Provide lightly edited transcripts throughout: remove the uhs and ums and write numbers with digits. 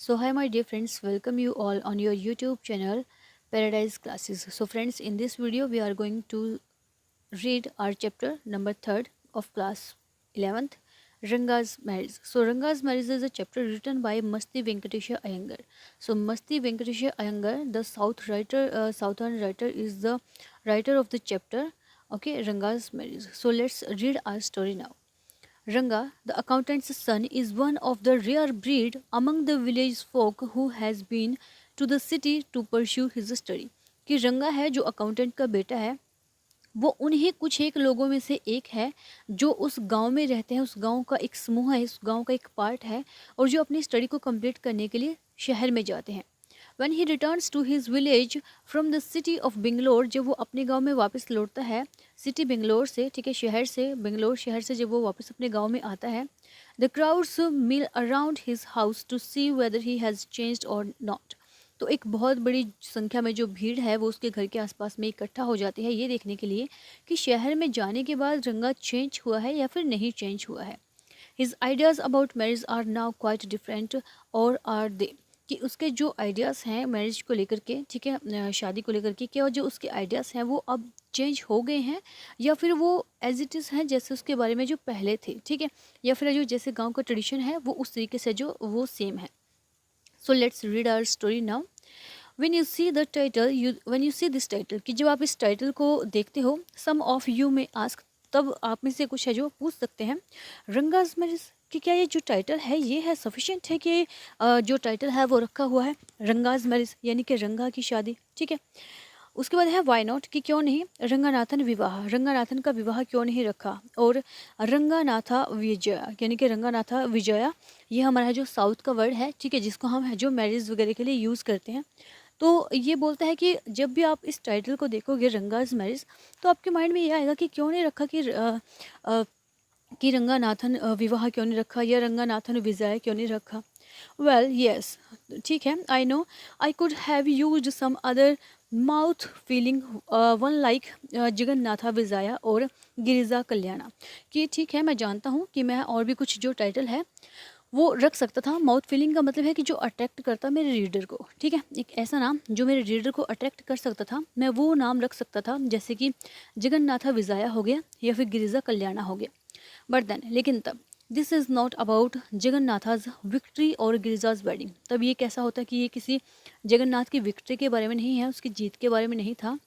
So hi my dear friends, welcome you all on your YouTube channel Paradise Classes. So friends, in this video we are going to read our chapter number 3rd of class 11th, Ranga's Marriage. So Ranga's Marriage is a chapter written by Masti Venkatesha Iyengar. So Masti Venkatesha Iyengar, the southern writer, is the writer of the chapter. Okay, Ranga's Marriage. So let's read our story now. Ranga, the accountant's son, is one of the rare breed among the village folk who has been to the city to pursue his study. कि रंगा है जो accountant का बेटा है, वो उन्हीं कुछ एक लोगों में से एक है जो उस गांव में रहते हैं, उस गांव का एक समूह है, उस गांव का एक पार्ट है और जो अपनी स्टडी को कंप्लीट करने के लिए शहर में जाते हैं. When he returns to his village from the city of Bangalore, जब वो अपने गांव में वापस लौटता है सिटी बेंगलोर से, ठीक है, शहर से, बेंगलोर शहर से जब वो वापस अपने गांव में आता है, the crowds mill around his house to see whether he has changed or not. तो एक बहुत बड़ी संख्या में जो भीड़ है वो उसके घर के आसपास में इकट्ठा हो जाती है ये देखने के लिए कि शहर में जाने के बाद रंगा चेंज हुआ है या फिर नहीं चेंज हुआ है. His ideas about marriage are now quite different और आर दे, कि उसके जो आइडियाज़ हैं मैरिज को लेकर के, ठीक है, शादी को लेकर के, क्या जो उसके आइडियाज़ हैं वो अब चेंज हो गए हैं या फिर वो एज इट इज़ हैं जैसे उसके बारे में जो पहले थे, ठीक है, या फिर जो जैसे गांव का ट्रेडिशन है वो उस तरीके से जो वो सेम है. So let's read our story now. when you see the title when you see this title, कि जब आप इस टाइटल को देखते हो, some of you may ask, तब आप में से कुछ है जो पूछ सकते हैं, रंगाज मैरिज, कि क्या ये जो टाइटल है ये है सफिशिएंट है कि जो टाइटल है वो रखा हुआ है रंगाज मैरिज यानी कि रंगा की शादी, ठीक है. उसके बाद है वाई नॉट, कि क्यों नहीं रंगानाथन विवाह, रंगानाथन का विवाह क्यों नहीं रखा, और रंगानाथा विजया यानी कि रंगानाथा विजया, ये हमारा जो साउथ का वर्ड है, ठीक है, जिसको हम है जो मैरिज वगैरह के लिए यूज़ करते हैं. तो ये बोलता है कि जब भी आप इस टाइटल को देखोगे रंगाज मैरिज, तो आपके माइंड में ये आएगा कि क्यों नहीं रखा कि रंगानाथन विवाह क्यों नहीं रखा या रंगानाथन विजय क्यों नहीं रखा. वेल येस, ठीक है, I know I could have used some other mouth filling one like Jagannatha Vijaya or Girija कल्याणा, कि ठीक है मैं जानता हूँ कि मैं और भी कुछ जो टाइटल है वो रख सकता था. माउथ फीलिंग का मतलब है कि जो अट्रैक्ट करता मेरे रीडर को, ठीक है, एक ऐसा नाम जो मेरे रीडर को अट्रैक्ट कर सकता था, मैं वो नाम रख सकता था, जैसे कि जगन्नाथा विजया हो गया या फिर गिरिजा कल्याणा हो गया. बट देन, लेकिन तब, this is not about Jagannath's victory और गिरिजाज वेडिंग, तब ये कैसा होता कि ये किसी जगन्नाथ की विक्ट्री के बारे में नहीं है, उसकी जीत के बारे में नहीं था,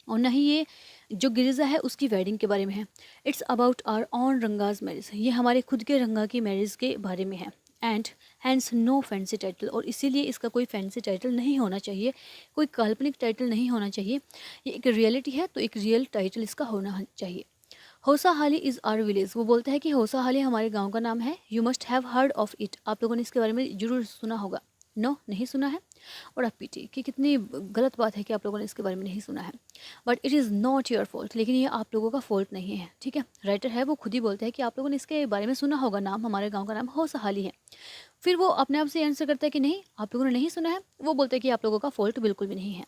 और न ही ये जो गिरिजा है उसकी वेडिंग के बारे में है. It's about our own Ranga's marriage, ये हमारे खुद के रंगा की मैरिज के बारे में है. And has no fancy title, और इसीलिए इसका कोई फैंसी टाइटल नहीं होना चाहिए, कोई काल्पनिक टाइटल नहीं होना चाहिए. ये एक रियलिटी है तो एक रियल टाइटल इसका होना चाहिए. होसाहाली इज़ आर विलेज, वो बोलता है कि होसाहाली हमारे गांव का नाम है. You must have heard of it, आप लोगों ने इसके बारे में ज़रूर सुना होगा. नो, नहीं सुना है. और आप पीटी कि कितनी गलत बात है कि आप लोगों ने इसके बारे में नहीं सुना है. But it is not your fault, लेकिन ये आप लोगों का फॉल्ट नहीं है, ठीक है. राइटर है वो खुद ही बोलता है कि आप लोगों ने इसके बारे में सुना होगा, नाम हमारे गाँव का नाम होसाहाली है. फिर वो अपने आप से आंसर करता है कि नहीं, आप लोगों ने नहीं सुना है. वो बोलता है कि आप लोगों का फॉल्ट बिल्कुल भी नहीं है.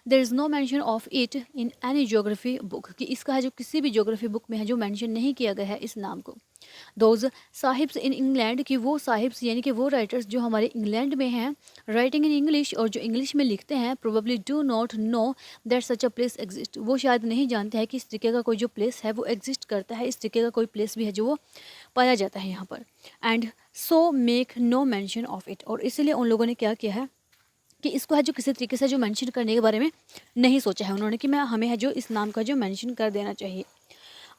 There is no mention of it in any geography book, कि इसका है जो किसी भी जोग्राफी बुक में है जो मैंशन नहीं किया गया है इस नाम को. दोज साहिब्स इन इंग्लैंड, कि वो साहिब्स यानी कि वो राइटर्स जो हमारे इंग्लैंड में हैं, राइटिंग इन इंग्लिश, और जो इंग्लिश में लिखते हैं, probably do not know that such a place exist, वो शायद नहीं जानते हैं कि इस तरीके का कोई जो प्लेस है वो एग्जिस्ट करता है, इस तरीके का कोई प्लेस भी है जो वो पाया जाता है यहाँ पर. And so make no mention of it, और इसीलिए उन लोगों ने क्या किया है कि इसको है जो किसी तरीके से जो मेंशन करने के बारे में नहीं सोचा है उन्होंने, कि मैं हमें है जो इस नाम का जो मेंशन कर देना चाहिए.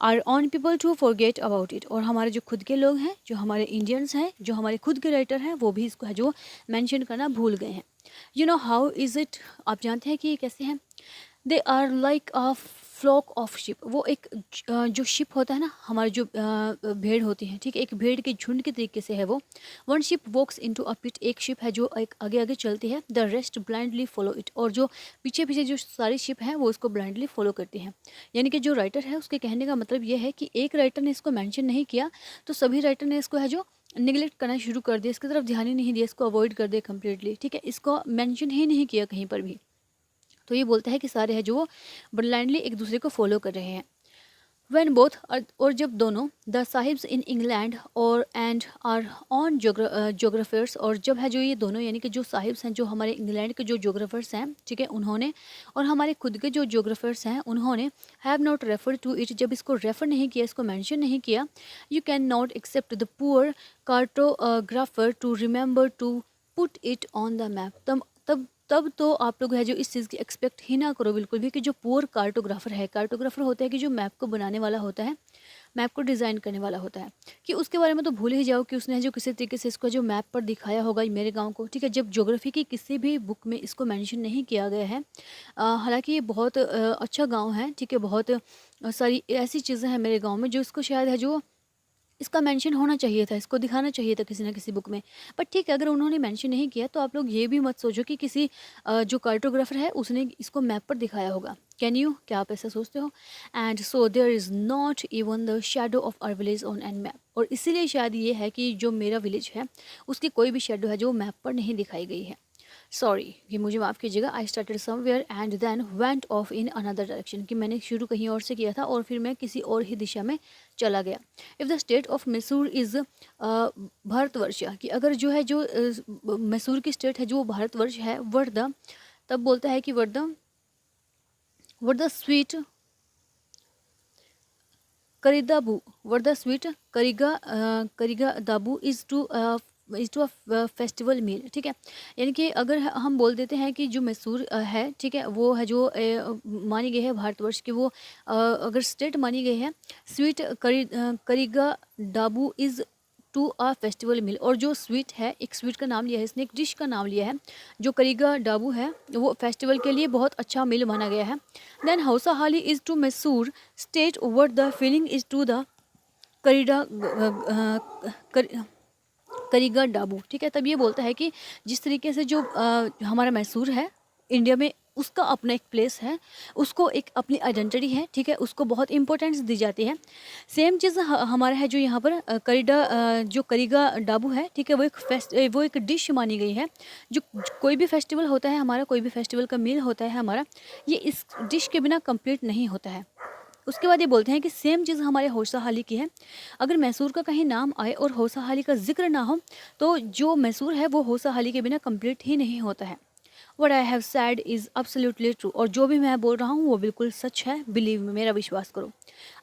Our own people to forget about it, और हमारे जो खुद के लोग हैं, जो हमारे इंडियंस हैं, जो हमारे खुद के राइटर हैं, वो भी इसको है जो मेंशन करना भूल गए हैं. You know how is it, आप जानते हैं कि ये कैसे हैं. They are like a flock of sheep, वो एक जो शिप होता है ना, हमारी जो भेड़ होती है, ठीक है, एक भेड़ के झुंड के तरीके से है वो. One sheep walks into a pit, एक शिप है जो एक आगे आगे चलती है. The rest blindly follow it, और जो पीछे पीछे जो सारी शिप हैं वो इसको ब्लाइंडली फॉलो करती हैं. यानी कि जो राइटर है उसके कहने का मतलब ये है कि एक राइटर ने इसको मैंशन नहीं किया तो सभी राइटर ने इसको है जो निगलेक्ट करना शुरू कर दिया, इसकी तरफ ध्यान ही नहीं दिया, इसको अवॉइड कर दिया कम्प्लीटली, ठीक है, इसको मैंशन ही नहीं किया कहीं पर भी. तो ये बोलता है कि सारे हैं जो ब्लाइंडली एक दूसरे को फॉलो कर रहे हैं. when both और जब दोनों द साहिब्स इन इंग्लैंड और एंड आर ऑन जोग्राफर्स, और जब है जो ये दोनों यानी कि जो साहिब्स हैं जो हमारे इंग्लैंड के जो जोग्राफर्स हैं, ठीक है, उन्होंने और हमारे खुद के जो जोग्राफर्स हैं उन्होंने have not refer to it, जब इसको रेफर नहीं किया, इसको मेंशन नहीं किया, you can not accept the poor cartographer to remember to put it on the map. तब तो आप लोग है जो इस चीज़ की एक्सपेक्ट ही ना करो बिल्कुल भी कि जो पुअर कार्टोग्राफर है, कार्टोग्राफर होता है कि जो मैप को बनाने वाला होता है, मैप को डिज़ाइन करने वाला होता है, कि उसके बारे में तो भूल ही जाओ कि उसने जो किसी तरीके से इसको जो मैप पर दिखाया होगा मेरे गांव को, ठीक है। जब ज्योग्राफी की किसी भी बुक में इसको मेंशन नहीं किया गया है, हालांकि ये बहुत अच्छा गांव है, ठीक है, बहुत सारी ऐसी चीज़ें हैं मेरे गांव में जो इसको शायद है जो इसका मेंशन होना चाहिए था, इसको दिखाना चाहिए था किसी ना किसी बुक में, बट ठीक है, अगर उन्होंने मेंशन नहीं किया तो आप लोग ये भी मत सोचो कि किसी जो कार्टोग्राफर है उसने इसको मैप पर दिखाया होगा। कैन यू, क्या आप ऐसा सोचते हो? And so there is not even the shadow of our village on an map, और इसीलिए शायद ये है कि जो मेरा विलेज है उसकी कोई भी शेडो है जो मैप पर नहीं दिखाई गई है। सॉरी, कि मुझे माफ़ कीजिएगा, I started somewhere and then went off in another direction, कि मैंने शुरू कहीं और से किया था और फिर मैं किसी और ही दिशा में चला गया। If the state of Mysore is Bharatvarsh, कि अगर जो है जो मैसूर की स्टेट है जो भारतवर्ष है, वर्द, तब बोलता है कि वर्द स्वीट करिदाबू, वर्द स्वीट करिगा दाबू इज़ टू अ फेस्टिवल मील, ठीक है। यानी कि अगर हम बोल देते हैं कि जो मैसूर है, ठीक है, वो है जो मानी गई है भारतवर्ष की, वो अगर स्टेट मानी गई है, sweet karigadabu is to a festival meal, और जो स्वीट है, एक स्वीट का नाम लिया है इसने, एक डिश का नाम लिया है, जो करिगा डाबू है वो फेस्टिवल के लिए बहुत अच्छा मील माना गया है। Then Hosahalli is to Mysore state over the feeling is to the करिडा करिगा डाबू, ठीक है। तब ये बोलता है कि जिस तरीके से जो हमारा मैसूर है इंडिया में, उसका अपना एक प्लेस है, उसको एक अपनी आइडेंटिटी है, ठीक है, उसको बहुत इंपॉर्टेंस दी जाती है। सेम चीज़ हमारा है जो यहाँ पर जो करिगा डाबू है, ठीक है, वो एक डिश मानी गई है। जो कोई भी फेस्टिवल होता है हमारा, कोई भी फेस्टिवल का मील होता है हमारा, ये इस डिश के बिना कंप्लीट नहीं होता है। उसके बाद ये बोलते हैं कि सेम चीज़ हमारे हौसाहाली की है। अगर मैसूर का कहीं नाम आए और हौसाहाली का जिक्र ना हो, तो जो मैसूर है वो हौसाहाली के बिना कंप्लीट ही नहीं होता है। What I have sad is absolutely true, और जो भी मैं बोल रहा हूँ वो बिल्कुल सच है, बिलीव में, मेरा विश्वास करो।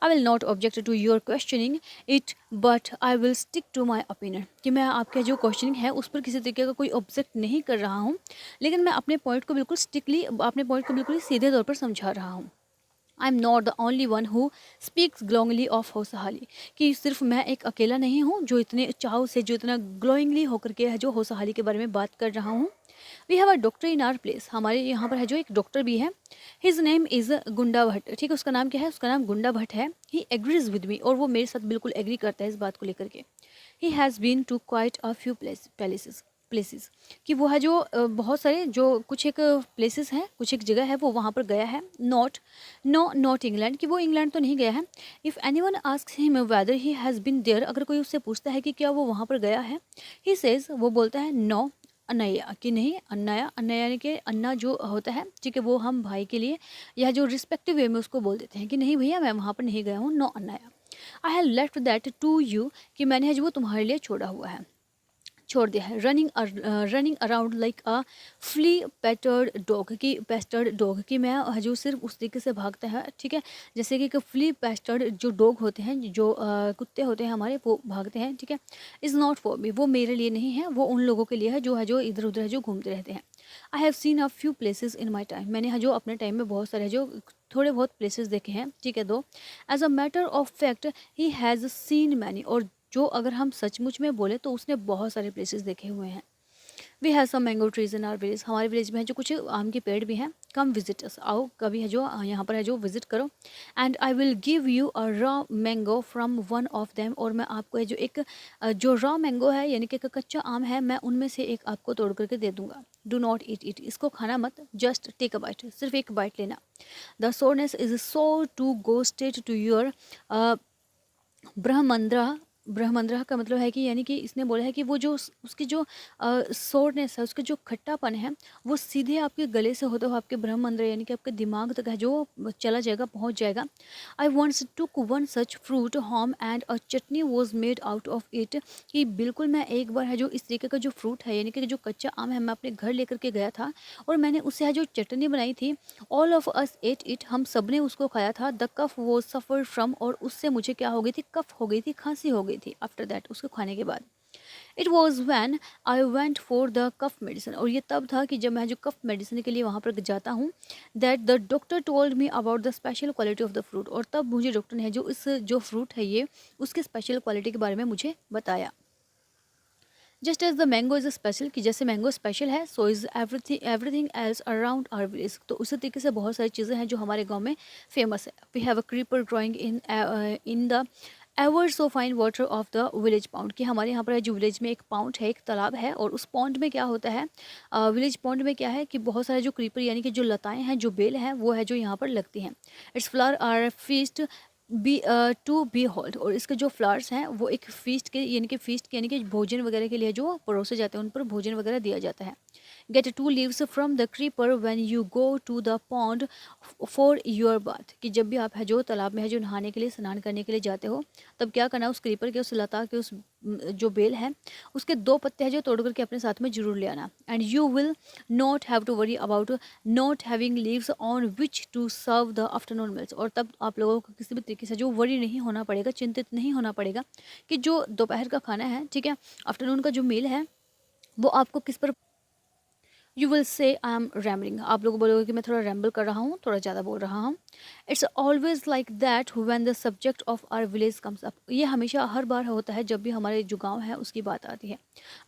I will not object to your questioning it, but I will stick to my opinion, कि मैं आपका जो क्वेश्चनिंग है उस पर किसी तरीके का कोई ऑब्जेक्ट नहीं कर रहा हूँ, लेकिन मैं अपने पॉइंट को बिल्कुल स्टिकली, अपने पॉइंट को बिल्कुल सीधे तौर पर समझा रहा हूँ। I am not the only one who speaks glowingly of Hosahalli, कि सिर्फ मैं एक अकेला नहीं हूँ जो इतने चाव से, जो इतना ग्लोइंगली होकर के है जो हौसाहाली के बारे में बात कर रहा हूँ। We have a doctor in our place, हमारे यहाँ पर है जो एक डॉक्टर भी है। हिज नेम इज़ गुंडा भट्ट, ठीक है, उसका नाम क्या है? उसका नाम गुंडा भट्ट है। ही एग्रीज विद मी, और वो मेरे साथ बिल्कुल एग्री करता है इस बात को लेकर के। He has been to quite a few places, कि वो है जो बहुत सारे जो कुछ एक प्लेसेस हैं, कुछ एक जगह है, वो वहाँ पर गया है। नॉट इंग्लैंड, कि वो इंग्लैंड तो नहीं गया है। If anyone asks him whether he has been there, अगर कोई उससे पूछता है कि क्या वो वहाँ पर गया है, ही सेज, वो बोलता है नो अनैया, कि नहीं, अन्नया यानी कि अन्ना जो होता है, ठीक है, वो हम भाई के लिए या जो रिस्पेक्टिव वे में उसको बोल देते हैं कि नहीं भैया मैं वहाँ पर नहीं गया हूँ, नो अनैया। I have left that to you, कि मैंने है जो वो तुम्हारे लिए छोड़ दिया है। Running around like a flea pestered dog, कि मैं जो सिर्फ उस तरीके से भागता है, ठीक है, जैसे कि एक फ्ली पेस्टर्ड जो डॉग होते हैं, जो कुत्ते होते हैं हमारे, वो भागते हैं, ठीक है। इज़ नॉट फॉर मी, वो मेरे लिए नहीं है, वो उन लोगों के लिए है जो इधर उधर है जो घूमते रहते हैं। I have seen a few places in my time, मैंने जो अपने टाइम में बहुत सारे जो थोड़े बहुत प्लेसेस देखे हैं, ठीक है, दो। As a matter of fact he has seen many, और जो अगर हम सचमुच में बोले तो उसने बहुत सारे प्लेसेस देखे हुए हैं। We have some mango trees in our village, हमारे विलेज में है जो कुछ आम के पेड़ भी हैं। कम विजिट अस, आओ कभी है जो यहाँ पर है जो विजिट करो। And I will give you a raw mango from one of them, और मैं आपको है जो एक जो रॉ मैंगो है यानी कि एक कच्चा आम है, मैं उनमें से एक आपको तोड़ करके दे दूंगा। डू नॉट ईट इट, इसको खाना मत, जस्ट टेक अ बाइट, सिर्फ एक बाइट लेना। The soreness is so to go straight to your Brahmarandhra Brahmarandhra का मतलब है कि यानी कि इसने बोला है कि वो जो उसकी जो सोरनेस है, उसका जो खट्टापन है, वो सीधे आपके गले से होता हुआ आपके ब्रह्मंद्र यानी कि आपके दिमाग तक है जो चला जाएगा, पहुंच जाएगा। I wants took one such fruit home and a chutney was made out of it. कि बिल्कुल मैं एक बार है जो इस तरीके का जो फ्रूट है यानी कि जो कच्चा आम है, मैं अपने घर लेकर के गया था और मैंने उससे है जो चटनी बनाई थी। All of us ate it, हम सब ने उसको खाया था। The cough was suffer from, और उससे मुझे क्या हो गई थी, कफ हो गई थी, खांसी हो गई थी। आफ्टर दैट, उसको खाने के बाद। It was when I went for the cough medicine, और ये तब था कि जब मैं जो कफ मेडिसिन के लिए वहाँ पर जाता हूँ। That the doctor told me about the special quality of the fruit, और तब मुझे डॉक्टर ने जो इस जो फ्रूट है ये उसके स्पेशल क्वालिटी के बारे में मुझे बताया। Just as the mango is special, कि जैसे मैंगो स्पेशल है, so is everything else around our village. तो उसी तरीके से बहुत सारी चीज़ें हैं जो हमारे गांव में फेमस है। We have a creeper growing in the ever so fine water of the village pond, कि हमारे यहाँ पर जो विलेज में एक पाउंड है, एक तालाब है, और उस पॉन्ड में क्या होता है, विलेज पॉन्ड में क्या है कि बहुत सारे जो क्रीपर यानी कि जो लताएं हैं, जो बेल हैं, वो है जो यहाँ पर लगती हैं। Its flower are feast be to behold, और इसके जो फ्लावर्स हैं वो एक फीस्ट के यानी कि भोजन वगैरह के लिए जो परोसे जाते हैं, उन पर भोजन वगैरह दिया जाता है। Get two leaves from the creeper when you go to the pond for your bath, कि जब भी आप है जो तालाब में है जो नहाने के लिए, स्नान करने के लिए जाते हो, तब क्या करना, उस क्रीपर के, उस लता के, उस जो बेल है, उसके 2 पत्ते हैं जो तोड़ करके अपने साथ में जरूर ले आना। And you will not have to worry about not having leaves on which to serve the afternoon meals, और तब आप लोगों को किसी भी तरीके से जो वरी नहीं होना पड़ेगा, चिंतित नहीं होना पड़ेगा कि जो दोपहर का खाना है, ठीक है, आफ्टरनून का जो मील है, वो आपको किस पर। You will say I am rambling, आप लोग बोलोगे कि मैं थोड़ा रैम्बल कर रहा हूँ, थोड़ा ज़्यादा बोल रहा हूँ। It's always like that when the subject of our village comes up, ये हमेशा हर बार होता है जब भी हमारे जो गांव है उसकी बात आती है।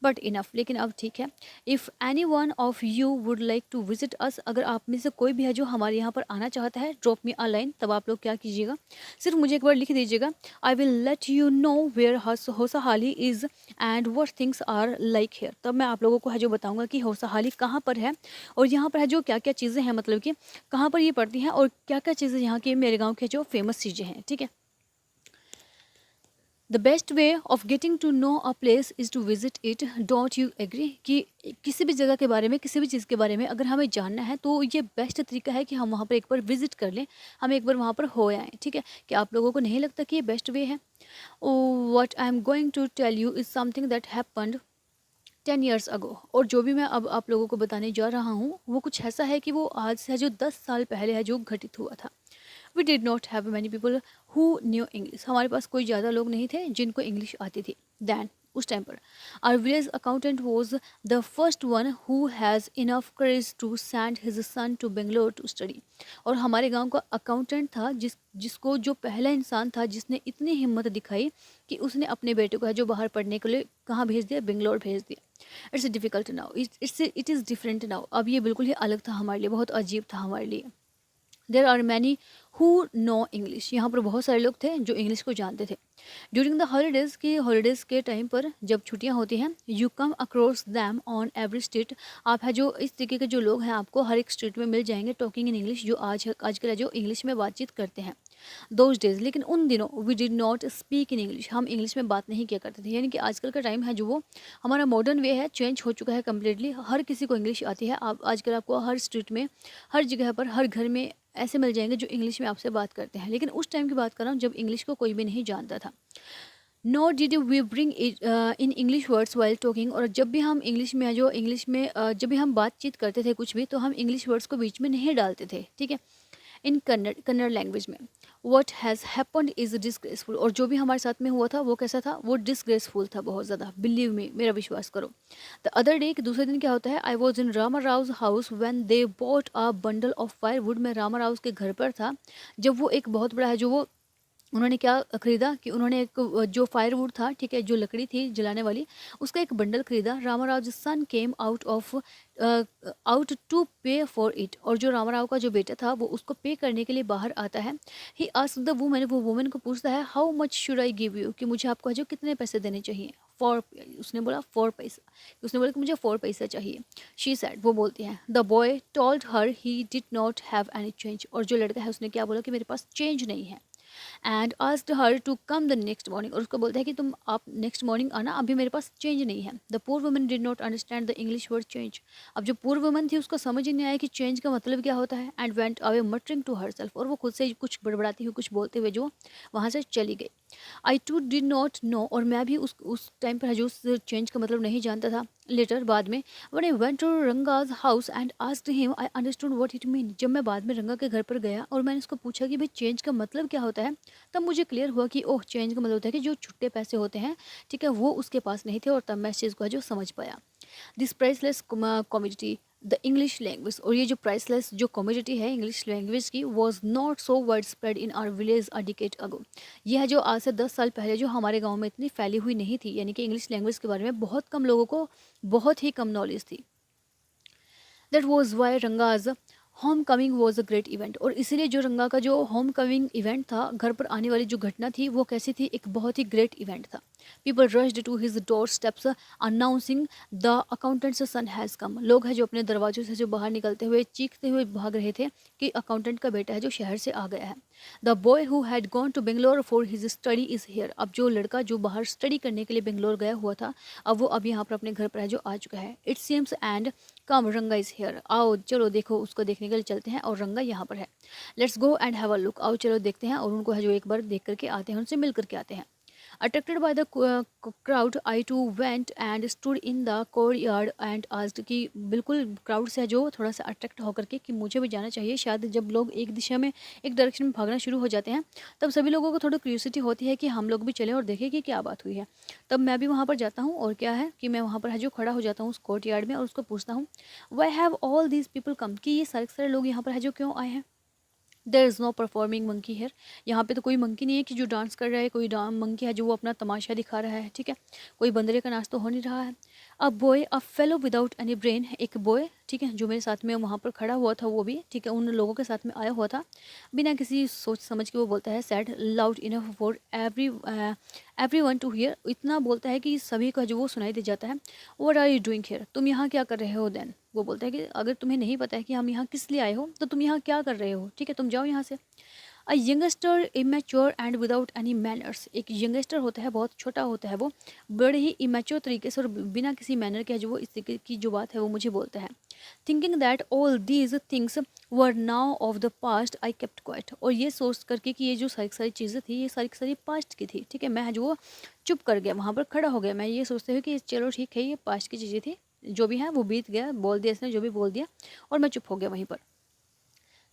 बट इनफ, लेकिन अब ठीक है। If any one of you would like to visit us, अगर आप में से कोई भी है जो हमारे यहाँ पर आना चाहता है, ड्रॉप मी अ लाइन, तब आप लोग क्या कीजिएगा, सिर्फ मुझे एक बार लिख दीजिएगा। I will let you know where Hosahalli is and what things are like here, तब मैं आप लोगों को है जो बताऊंगा कि होसाहाली कहाँ पर है, और यहाँ पर है जो क्या क्या चीज़ें हैं, मतलब कि कहाँ पर ये पड़ती हैं, और क्या क्या चीज़ें यहाँ की मेरे गांव के जो फेमस चीज़ें हैं, ठीक है। The best way of getting to know a place is to visit it, don't you agree, कि किसी भी जगह के बारे में, किसी भी चीज़ के बारे में अगर हमें जानना है तो ये बेस्ट तरीका है कि हम वहाँ पर एक बार विजिट कर लें, हम एक बार वहाँ पर हो आएँ, ठीक है। कि आप लोगों को नहीं लगता कि ये बेस्ट वे है। What I am going to tell you is something that happened 10 years ago, और जो भी मैं अब आप लोगों को बताने जा रहा हूँ वो कुछ ऐसा है कि वो आज से जो 10 साल पहले है जो घटित हुआ था। We did not have many people who knew English, हमारे पास कोई ज़्यादा लोग नहीं थे जिनको इंग्लिश आती थी। दैन, उस टाइम पर, our village accountant was the first one who has enough courage to send his son to Bangalore to study, और हमारे गांव का अकाउंटेंट था जिसको जो पहला इंसान था जिसने इतनी हिम्मत दिखाई कि उसने अपने बेटे को है जो बाहर पढ़ने के लिए कहाँ भेज दिया, बेंगलोर भेज दिया। It's difficult now, it is different now, अब ये बिल्कुल ही अलग था हमारे लिए, बहुत अजीब था हमारे लिए। There are many who know English, यहाँ पर बहुत सारे लोग थे जो इंग्लिश को जानते थे। ड्यूरिंग द हॉलीडेज़, की हॉलीडेज़ के टाइम पर जब छुट्टियाँ होती हैं, you come across them on every street, आप है जो इस तरीके के जो लोग हैं आपको हर एक स्ट्रीट में मिल जाएंगे, टॉकिंग इन इंग्लिश, जो आजकल है जो इंग्लिश में बातचीत करते हैं। दोज डेज, लेकिन उन दिनों we did not speak in English, हम इंग्लिश में बात नहीं किया करते थे। यानी कि आजकल का टाइम है जो वो हमारा मॉडर्न वे है, चेंज हो चुका है कम्प्लीटली, हर किसी को इंग्लिश आती है। आप आजकल आपको हर स्ट्रीट में, हर जगह पर, हर घर में ऐसे मिल जाएंगे जो इंग्लिश में आपसे बात करते हैं। लेकिन उस टाइम की बात कर रहा हूँ जब इंग्लिश को कोई भी नहीं जानता था। Nor did we bring it in English words while talking, और जब भी हम इंग्लिश में जो इंग्लिश में जब भी हम बातचीत करते थे कुछ भी, तो हम इंग्लिश वर्ड्स को बीच में नहीं डालते थे, ठीक है। इन कन्नड़ लैंग्वेज में, what has happened is disgraceful, और जो भी हमारे साथ में हुआ था वो कैसा था, वो डिसग्रेसफुल था बहुत ज़्यादा, बिलीव मी, मेरा विश्वास करो। द अदर डे, दूसरे दिन क्या होता है, I was in Rama Rao house when they bought a bundle of firewood, मैं रामा राव के घर पर था जब वो एक बहुत बड़ा है जो वो उन्होंने क्या खरीदा, कि उन्होंने एक जो फायरवुड था, ठीक है, जो लकड़ी थी जलाने वाली, उसका एक बंडल खरीदा। रामाराव सन केम आउट टू पे फॉर इट, और जो रामाराव का जो बेटा था वो उसको पे करने के लिए बाहर आता है। ही आस्क्ड द वुमन, वो वुमन को पूछता है, how much should I give you, कि मुझे आपको जो कितने पैसे देने चाहिए। फॉर, उसने बोला 4 पैसा, उसने बोला कि मुझे 4 पैसा चाहिए। शी सैड, वो बोलती है, the boy told her he did not have any change, और जो लड़का है उसने क्या बोला कि मेरे पास चेंज नहीं है। And asked her to come the next morning, और उसको बोलता है कि तुम आप नेक्स्ट मॉर्निंग आना, अभी मेरे पास चेंज नहीं है। The poor woman did not understand the English word change. अब जो पुअर वुमन थी उसको समझ ही नहीं आया कि चेंज का मतलब क्या होता है। And went away muttering to herself, और वो खुद से कुछ बड़बड़ाती हुई, कुछ बोलते हुए जो वहाँ से चली गई। आई टू डिड नॉट नो, और मैं भी उस टाइम पर जो उस चेंज का मतलब नहीं जानता था। लेटर बाद में, when I went to Ranga's house and asked him, I understood what it mean. जब मैं बाद में रंगा के घर पर गया और मैंने उसको पूछा कि भाई चेंज का मतलब क्या होता है, तब मुझे क्लियर हुआ कि ओह, चेंज का मतलब होता है कि जो छुट्टे पैसे होते हैं, ठीक है, वो उसके पास नहीं थे, और तब मैं इस चीज़ को है जो समझ पाया। This priceless commodity the English language, और ये जो प्राइसलेस जो कमोडिटी है इंग्लिश लैंग्वेज की, was not so wide spread in our village a decade ago. यह है जो आज से 10 साल पहले जो हमारे गांव में इतनी फैली हुई नहीं थी, यानी कि इंग्लिश लैंग्वेज के बारे में बहुत कम लोगों को बहुत ही कम नॉलेज थी। That was why Ranga's homecoming was a great event, और इसीलिए जो रंगा का जो होम कमिंग इवेंट था, घर पर आने वाली जो घटना थी, वो कैसी थी, एक बहुत ही ग्रेट इवेंट था। People rushed to his doorsteps announcing the accountant's son has come. लोग हैं जो अपने दरवाजों से जो बाहर निकलते हुए चीखते हुए भाग रहे थे कि अकाउंटेंट का बेटा है जो शहर से आ गया है। The boy who had gone to Bangalore for his study is here. अब जो लड़का जो बाहर स्टडी करने के लिए बेंगलोर गया हुआ था, अब वो अब यहाँ पर अपने घर पर है जो आ चुका है। इट सीम्स एंड कम रंगा इज़ हेयर। आओ चलो देखो, उसको देखने के लिए चलते हैं, और रंगा यहाँ पर है। Let's go and have a look. आओ चलो देखते हैं, और उनको है जो एक बार देख करके आते हैं, उनसे मिल करके आते हैं। Attracted by the crowd, I too went and stood in the courtyard and asked कि बिल्कुल क्राउड से जो थोड़ा सा अट्रैक्ट होकर के कि मुझे भी जाना चाहिए। शायद जब लोग एक दिशा में एक डायरेक्शन में भागना शुरू हो जाते हैं, तब सभी लोगों को थोड़ी क्यूरियोसिटी होती है कि हम लोग भी चलें और देखें कि क्या बात हुई है। तब मैं भी वहाँ पर जाता हूँ, और क्या है कि मैं वहाँ पर है जो खड़ा हो जाता हूँ उस कोर्टयार्ड में, और उसको पूछता हूँ, why have all these people come, कि ये सारे सारे लोग यहाँ पर है जो क्यों आए हैं। There is no performing monkey here. यहाँ पे तो कोई मंकी नहीं है कि जो डांस कर रहा है, कोई मंकी है जो वो अपना तमाशा दिखा रहा है, ठीक है, कोई बंदरे का नाच तो हो नहीं रहा है। A boy a fellow without any brain, एक बॉय, ठीक है, जो मेरे साथ में वहाँ पर खड़ा हुआ था, वो भी ठीक है, उन लोगों के साथ में आया हुआ था, बिना किसी सोच समझ के वो बोलता है, said loud enough for everyone to hear. इतना बोलता है कि सभी का जो वो सुनाई दे जाता है। What are you doing here, तुम यहाँ क्या कर रहे हो। देन वो बोलता है कि अगर तुम्हें नहीं पता है कि हम यहाँ किस लिए आए हो, तो तुम यहाँ क्या कर रहे हो, ठीक है, तुम जाओ यहाँ से। A youngster immature and without any manners, एक यंगस्टर होता है, बहुत छोटा होता है वो, बड़े ही इमेच्योर तरीके से और बिना किसी मैनर के जो वो इस तरीके की जो बात है वो मुझे बोलता है। Thinking that all these things were now of the past I kept quite, और ये सोच करके कि ये जो सारी सारी चीज़ें थी, ये सारी सारी पास्ट की थी, ठीक है, मैं जो चुप कर गया, वहाँ पर खड़ा हो गया, मैं ये सोचते हुए कि चलो ठीक है, ये पास्ट की चीज़ें थी, जो भी है वो बीत गया, बोल दिया इसने जो भी बोल दिया, और मैं चुप हो गया वहीं पर।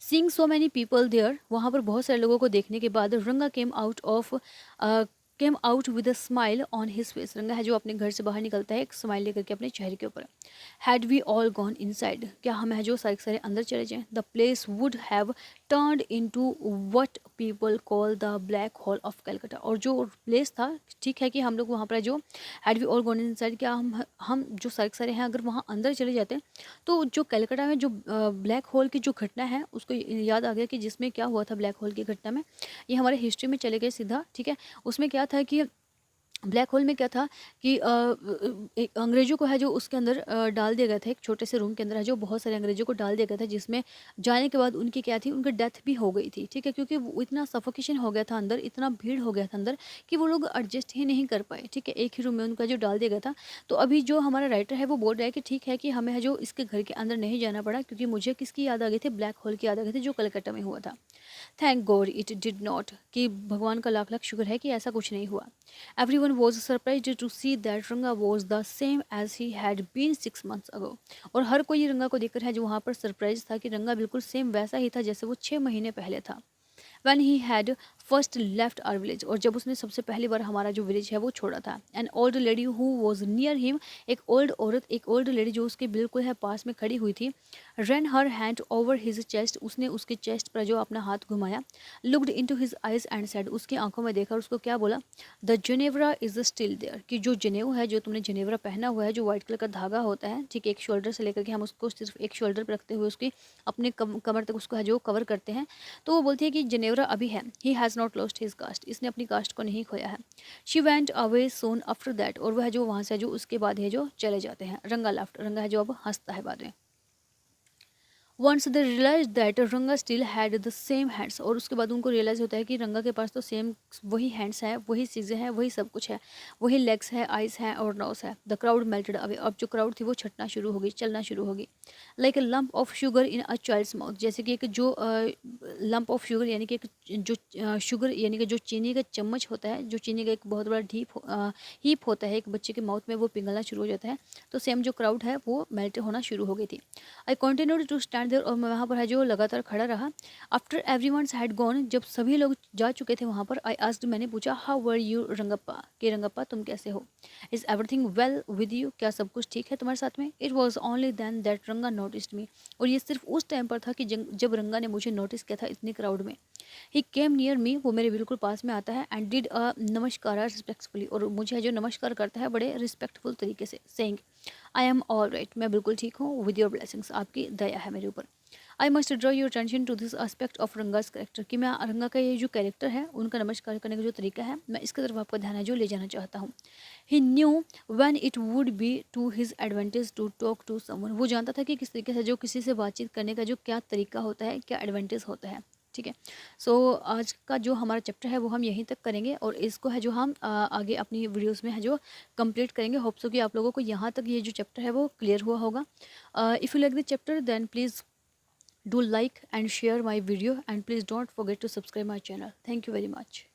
Seeing so many people there, वहाँ पर बहुत सारे लोगों को देखने के बाद, रंगा came out with a smile on his face. रंगा है जो अपने घर से बाहर निकलता है एक स्माइल लेकर के अपने चेहरे के ऊपर। Had we all gone inside, क्या हम है जो सारे सारे अंदर चले जाएं। The place would have turned into what people call the black hole of Calcutta, और जो प्लेस था, ठीक है, कि हम लोग वहाँ पर जो had we all gone inside, क्या हम जो सारे सारे हैं अगर वहाँ अंदर चले जाते हैं, तो जो कलकत्ता में जो ब्लैक होल की जो घटना है उसको याद आ गया कि जिसमें क्या हुआ था ब्लैक होल की घटना में, ये हमारे हिस्ट्री में चले गए सीधा, ठीक है। उसमें क्या था कि ब्लैक होल में क्या था कि एक अंग्रेज़ों को है जो उसके अंदर डाल दिया गया था, एक छोटे से रूम के अंदर है जो बहुत सारे अंग्रेज़ों को डाल दिया गया था, जिसमें जाने के बाद उनकी क्या थी, उनकी डेथ भी हो गई थी, ठीक है, क्योंकि वो इतना सफोकेशन हो गया था अंदर, इतना भीड़ हो गया था अंदर कि वो लोग एडजस्ट ही नहीं कर पाए, ठीक है, एक ही रूम में उनका जो डाल दिया गया था। तो अभी जो हमारा राइटर है वो बोल रहा है कि ठीक है कि हमें है जो इसके घर के अंदर नहीं जाना पड़ा, क्योंकि मुझे किसकी याद आ गई थी, ब्लैक होल की याद आ गई थी जो कलकत्ता में हुआ था। Thank God it did not, कि भगवान का लाख लाख शुक्र है कि ऐसा कुछ नहीं हुआ। Everyone was surprised to see that Ranga was the same as he had been 6 months ago. और हर कोई रंगा को देखकर है जो वहाँ पर सरप्राइज था कि रंगा बिल्कुल सेम वैसा ही था जैसे वो 6 महीने पहले था। When he had first left our village, और जब उसने सबसे पहली बार हमारा जो विलेज है वो छोड़ा था। An old lady who was near him, एक ओल्ड औरत, एक ओल्ड लेडी जो उसके बिल्कुल है पास में खड़ी हुई थी, ran her hand over his chest, उसने उसके चेस्ट पर जो अपना हाथ घुमाया, looked into his eyes and said, उसकी आंखों में देखा और उसको क्या बोला, द जेनेवरा इज स्टिल देयर, कि जो जनेऊ है, जो तुमने जनेवरा पहना हुआ है, जो व्हाइट कलर का धागा होता है, ठीक है, एक शोल्डर से लेकर के हम उसको सिर्फ एक शोल्डर पर रखते हुए उसकी अपने कमर तक उसको है जो कवर करते हैं, तो वो बोलती है कि जनेवरा अभी है। He has not lost his cast, इसने अपनी कास्ट को नहीं खोया है। She went away soon after that, और वह जो वहाँ से जो उसके बाद है जो चले जाते हैं। रंगा लेफ्ट, रंगा है जो अब हंसता है बाद में। वंस दे रियलाइज दैट रंगा still had the same hands, और उसके बाद उनको रियलाइज़ होता है कि रंगा के पास तो सेम वही हैंड्स हैं, वही चीज़ें हैं, वही सब कुछ है, वही लेग्स है, आइज़ हैं और नोज है। द क्राउड मेल्टेड अवे, अब जो क्राउड थी वो छटना शुरू हो गई, चलना शुरू हो गई। Like a lump of sugar in a child's mouth, जैसे कि एक जो लंप ऑफ शुगर यानी कि एक जो शुगर यानी कि जो चीनी का चम्मच होता है, जो चीनी का एक बहुत बड़ा हीप होता है एक बच्चे के माउथ में, वो पिघलना शुरू हो जाता है। तो सेम जो क्राउड है वो मेल्ट होना शुरू हो गई थी। आई कॉन्टिन्यूड टू स्टैंड देयर, और मैं वहाँ पर है जो लगातार खड़ा रहा। आफ्टर एवरीवन्स हैड गॉन, जब सभी लोग जा चुके थे वहाँ पर, आई आस्क्ड, मैंने पूछा, हाउ वर यू रंगप्पा, कि रंगप्पा तुम कैसे हो, is everything well with you, क्या सब कुछ ठीक है तुम्हारे साथ में। It was only then that Ranga noticed me, और ये सिर्फ उस टाइम पर था कि जब रंगा ने मुझे नोटिस किया था इतनी क्राउड में। ही केम नियर मी, वो मेरे बिल्कुल पास में आता है, एंड डिड अ नमस्कार रिस्पेक्टफुली, और मुझे जो नमस्कार करता है बड़े रिस्पेक्टफुल तरीके से, saying, I am all right, मैं बिल्कुल ठीक हूँ, विद योर ब्लेसिंग्स, आपकी दया है मेरे ऊपर। I must draw your attention to this aspect of Ranga's character, कि मैं रंगा का ये जो कैरेक्टर है, उनका नमस्कार करने का जो तरीका है, मैं इसकी तरफ आपका ध्यान है जो ले जाना चाहता हूँ। He knew when it would be to his advantage to talk to someone, वो जानता था कि किस तरीके से जो किसी से बातचीत करने का जो क्या तरीका होता है, क्या एडवांटेज होता है। ठीक है। सो आज का जो हमारा चैप्टर है वो हम यहीं तक करेंगे, और इसको है जो हम आगे अपनी वीडियोस में है जो कंप्लीट करेंगे। होप सो कि आप लोगों को यहाँ तक ये जो चैप्टर है वो क्लियर हुआ होगा। If you like the chapter then please do like and share my video, and please don't forget to subscribe my channel. Thank you very much.